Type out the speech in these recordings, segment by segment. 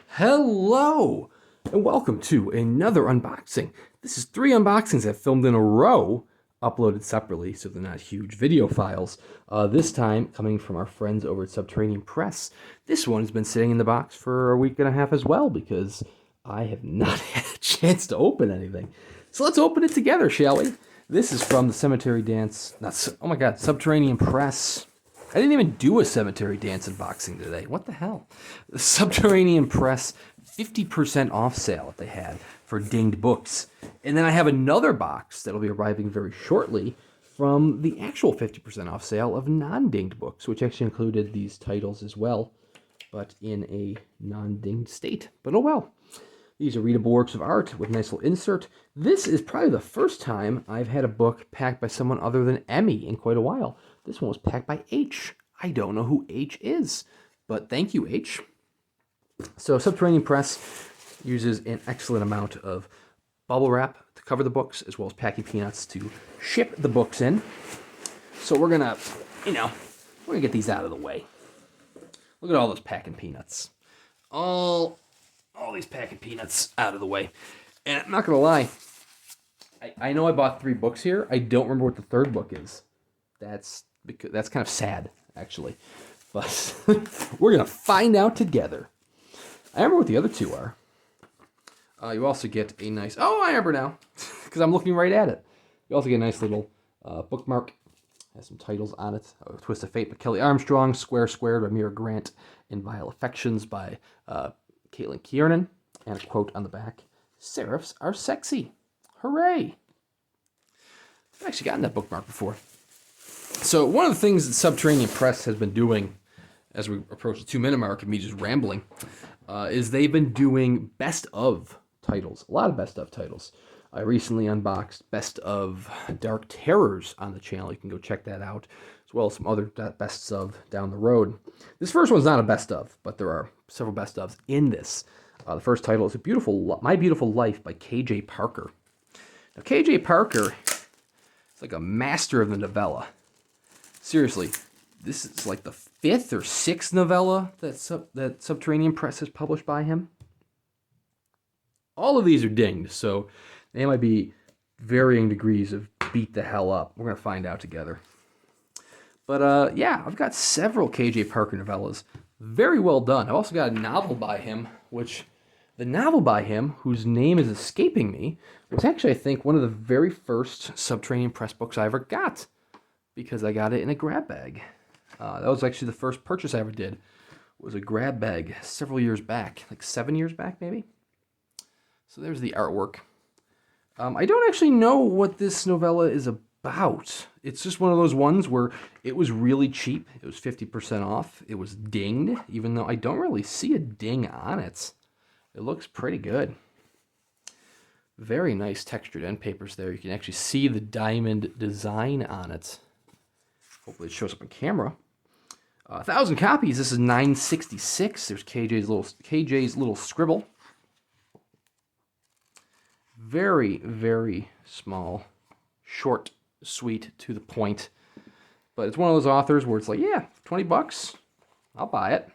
Hello, and welcome to another unboxing. This is 3 unboxings I've filmed in a row, uploaded separately, so they're not huge video files. This time, coming from our friends over at Subterranean Press. This one has been sitting in the box for a week and a half as well, because I have not had a chance to open anything. So let's open it together, shall we? This is from the Subterranean Press. I didn't even do a Cemetery Dance unboxing today. What the hell? The Subterranean Press 50% off sale that they had for dinged books. And then I have another box that'll be arriving very shortly from the actual 50% off sale of non-dinged books, which actually included these titles as well, but in a non-dinged state. But oh well. These are readable works of art with a nice little insert. This is probably the first time I've had a book packed by someone other than Emmy in quite a while. This one was packed by H. I don't know who H is, but thank you, H. So Subterranean Press uses an excellent amount of bubble wrap to cover the books, as well as packing peanuts to ship the books in. So we're gonna get these out of the way. Look at all those packing peanuts. All these packing peanuts out of the way. And I'm not gonna lie, I know I bought 3 books here. I don't remember what the third book is. That's kind of sad, actually. But we're going to find out together. I remember what the other 2 are. You also get a nice... Oh, I remember now, because I'm looking right at it. You also get a nice little bookmark. Has some titles on it. Twist of Fate by Kelly Armstrong, Square Squared by Mira Grant, and Vile Affections by Caitlin Kiernan. And a quote on the back, "Serifs are sexy. Hooray." I've actually gotten that bookmark before. So one of the things that Subterranean Press has been doing, as we approach the 2-minute mark of me just rambling, is they've been doing best of titles. A lot of best of titles. I recently unboxed Best of Dark Terrors on the channel. You can go check that out, as well as some other bests of down the road. This first one's not a best of, but there are several best ofs in this. The first title is My Beautiful Life by K.J. Parker. Now, K.J. Parker is like a master of the novella. Seriously, this is like the 5th or 6th novella that Subterranean Press has published by him. All of these are dinged, so they might be varying degrees of beat the hell up. We're going to find out together. But yeah, I've got several K.J. Parker novellas. Very well done. I've also got a novel by him, whose name is escaping me, was actually, I think, one of the very first Subterranean Press books I ever got, because I got it in a grab bag. That was actually the first purchase I ever did, was a grab bag several years back, like 7 years back, maybe? So there's the artwork. I don't actually know what this novella is about. It's just one of those ones where it was really cheap. It was 50% off. It was dinged, even though I don't really see a ding on it. It looks pretty good. Very nice textured end papers there. You can actually see the diamond design on it. Hopefully it shows up on camera. 1,000 copies. This is $9.66. There's KJ's little scribble. Very, very small, short, sweet, to the point. But it's one of those authors where it's like, yeah, $20, I'll buy it.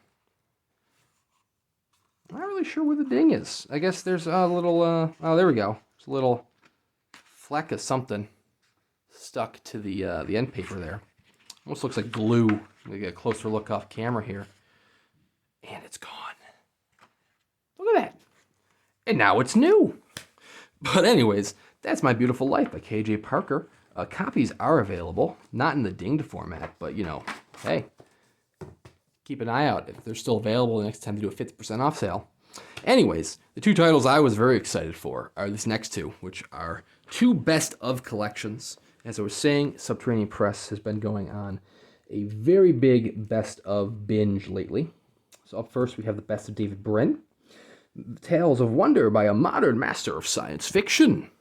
I'm not really sure where the ding is. I guess there's a little, oh, there we go. There's a little fleck of something stuck to the end paper there. Almost looks like glue. Let me get a closer look off camera here. And it's gone. Look at that. And now it's new. But anyways, that's My Beautiful Life by K.J. Parker. Copies are available. Not in the dinged format, but, hey, keep an eye out if they're still available the next time they do a 50% off sale. Anyways, the 2 titles I was very excited for are these next 2, which are 2 best of collections. As I was saying, Subterranean Press has been going on a very big best of binge lately. So up first, we have the best of David Brin. Tales of Wonder by a Modern Master of Science Fiction.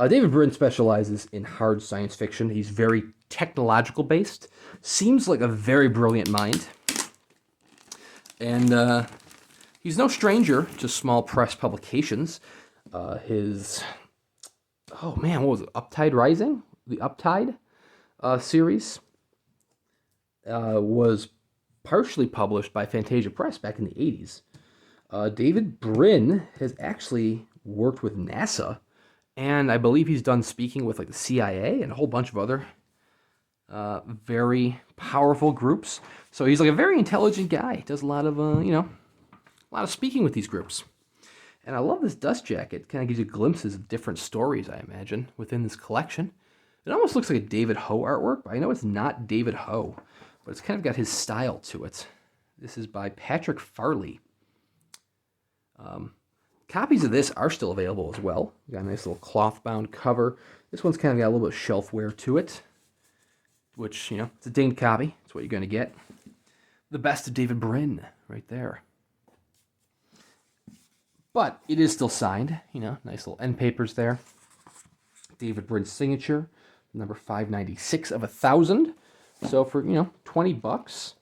David Brin specializes in hard science fiction. He's very technological based. Seems like a very brilliant mind. And he's no stranger to small press publications. Oh man, what was it? Uptide Rising? The Uptide series was partially published by Fantasia Press back in the 80s. David Brin has actually worked with NASA, and I believe he's done speaking with like the CIA and a whole bunch of other very powerful groups. So he's like a very intelligent guy. Does a lot of a lot of speaking with these groups. And I love this dust jacket. Kind of gives you glimpses of different stories, I imagine, within this collection. It almost looks like a David Ho artwork, but I know it's not David Ho, but it's kind of got his style to it. This is by Patrick Farley. Copies of this are still available as well. Got a nice little cloth-bound cover. This one's kind of got a little bit of shelfware to it, which, it's a dinged copy. That's what you're going to get. The best of David Brin right there. But it is still signed, nice little end papers there. David Brin's signature, number 596 of 1,000. So for, $20,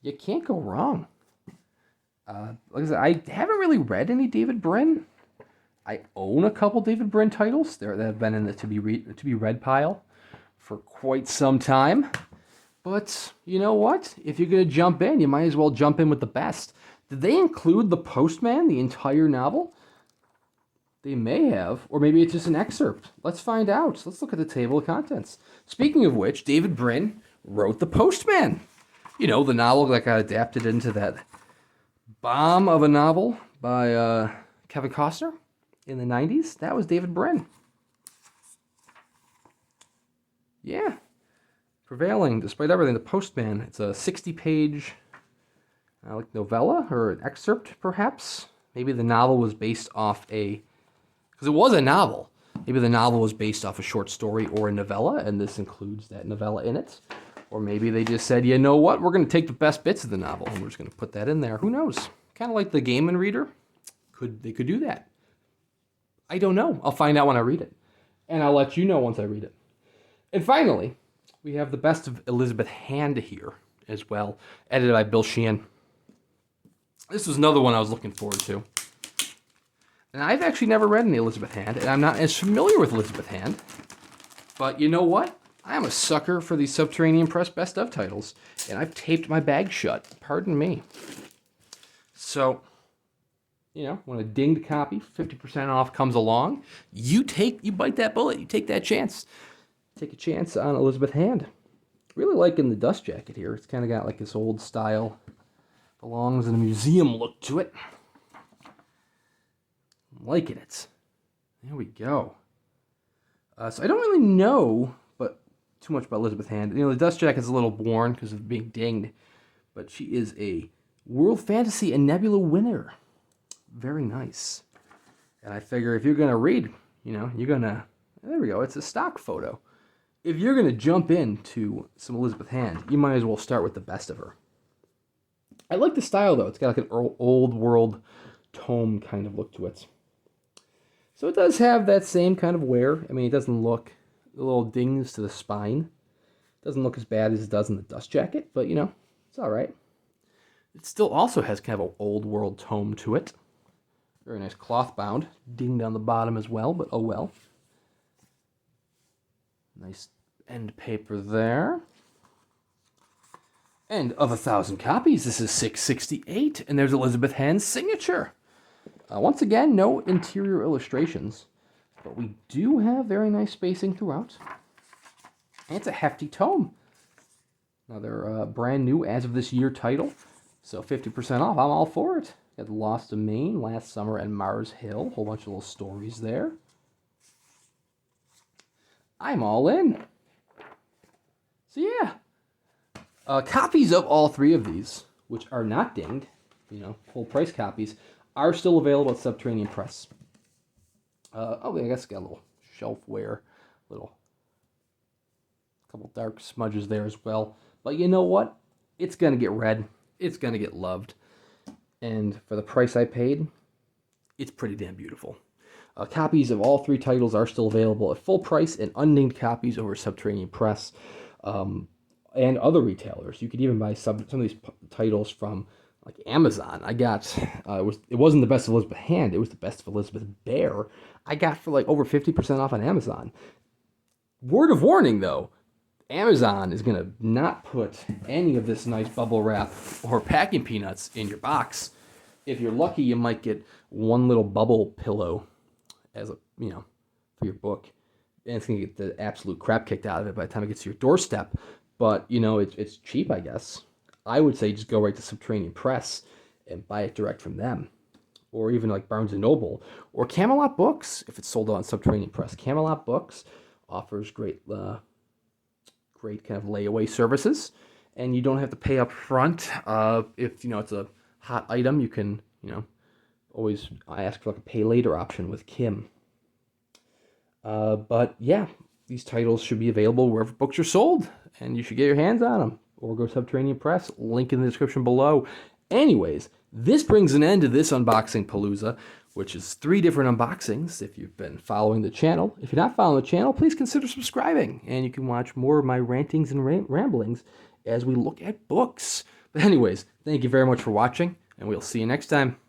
you can't go wrong. Like I said, I haven't really read any David Brin. I own a couple David Brin titles that have been in the to be read pile for quite some time. But you know what? If you're going to jump in, you might as well jump in with the best. Did they include The Postman, the entire novel? They may have, or maybe it's just an excerpt. Let's find out. Let's look at the table of contents. Speaking of which, David Brin wrote The Postman. The novel that got adapted into that bomb of a novel by Kevin Costner in the 90s. That was David Brin. Yeah. Prevailing, despite everything, The Postman. It's a 60-page novella or an excerpt, perhaps. Maybe the novel was based off because it was a novel. Maybe the novel was based off a short story or a novella, and this includes that novella in it. Or maybe they just said, you know what, we're going to take the best bits of the novel, and we're just going to put that in there. Who knows? Kind of like the Gaiman reader. They could do that. I don't know. I'll find out when I read it. And I'll let you know once I read it. And finally, we have The Best of Elizabeth Hand here as well, edited by Bill Sheehan. This was another one I was looking forward to. And I've actually never read any Elizabeth Hand, and I'm not as familiar with Elizabeth Hand. But you know what? I'm a sucker for these Subterranean Press Best Of titles, and I've taped my bag shut. Pardon me. So, when a dinged copy, 50% off, comes along, you bite that bullet. You take that chance. Take a chance on Elizabeth Hand. Really liking the dust jacket here. It's kind of got like this old style, belongs in a museum look to it. I'm liking it. There we go. So I don't really know too much about Elizabeth Hand. The dust jacket's a little worn because of being dinged, but she is a World Fantasy and Nebula winner. Very nice. And I figure if you're going to read, you're going to, there we go, it's a stock photo. If you're going to jump into some Elizabeth Hand, you might as well start with the best of her. I like the style, though. It's got like an old world tome kind of look to it. So it does have that same kind of wear. It doesn't look the little dings to the spine. Doesn't look as bad as it does in the dust jacket, but it's all right. It still also has kind of an old world tome to it. Very nice cloth bound, dinged on the bottom as well, but oh well. Nice end paper there. And of 1,000 copies, this is 668, and there's Elizabeth Hand's signature. Once again, no interior illustrations. But we do have very nice spacing throughout. And it's a hefty tome. Another brand new as of this year title. So 50% off. I'm all for it. Got Lost Domain, Last Summer, and Mars Hill. Whole bunch of little stories there. I'm all in. So yeah. Copies of all three of these, which are not dinged, full price copies, are still available at Subterranean Press. I guess it's got a little shelfware, couple dark smudges there as well. But you know what? It's going to get read. It's going to get loved. And for the price I paid, it's pretty damn beautiful. Copies of all three titles are still available at full price and unnamed copies over Subterranean Press and other retailers. You could even buy some of these titles from like Amazon. I got, it wasn't the best of Elizabeth Hand, it was the best of Elizabeth Bear. I got for like over 50% off on Amazon. Word of warning though, Amazon is going to not put any of this nice bubble wrap or packing peanuts in your box. If you're lucky, you might get one little bubble pillow as a, for your book. And it's going to get the absolute crap kicked out of it by the time it gets to your doorstep. But, it's cheap, I guess. I would say just go right to Subterranean Press and buy it direct from them. Or even like Barnes & Noble. Or Camelot Books, if it's sold on Subterranean Press. Camelot Books offers great kind of layaway services. And you don't have to pay up front. If, it's a hot item, you can, always ask for like a pay later option with Kim. But yeah, these titles should be available wherever books are sold, and you should get your hands on them. Or go Subterranean Press, link in the description below. Anyways, this brings an end to this unboxing palooza, which is 3 different unboxings if you've been following the channel. If you're not following the channel, please consider subscribing, and you can watch more of my rantings and ramblings as we look at books. But anyways, thank you very much for watching, and we'll see you next time.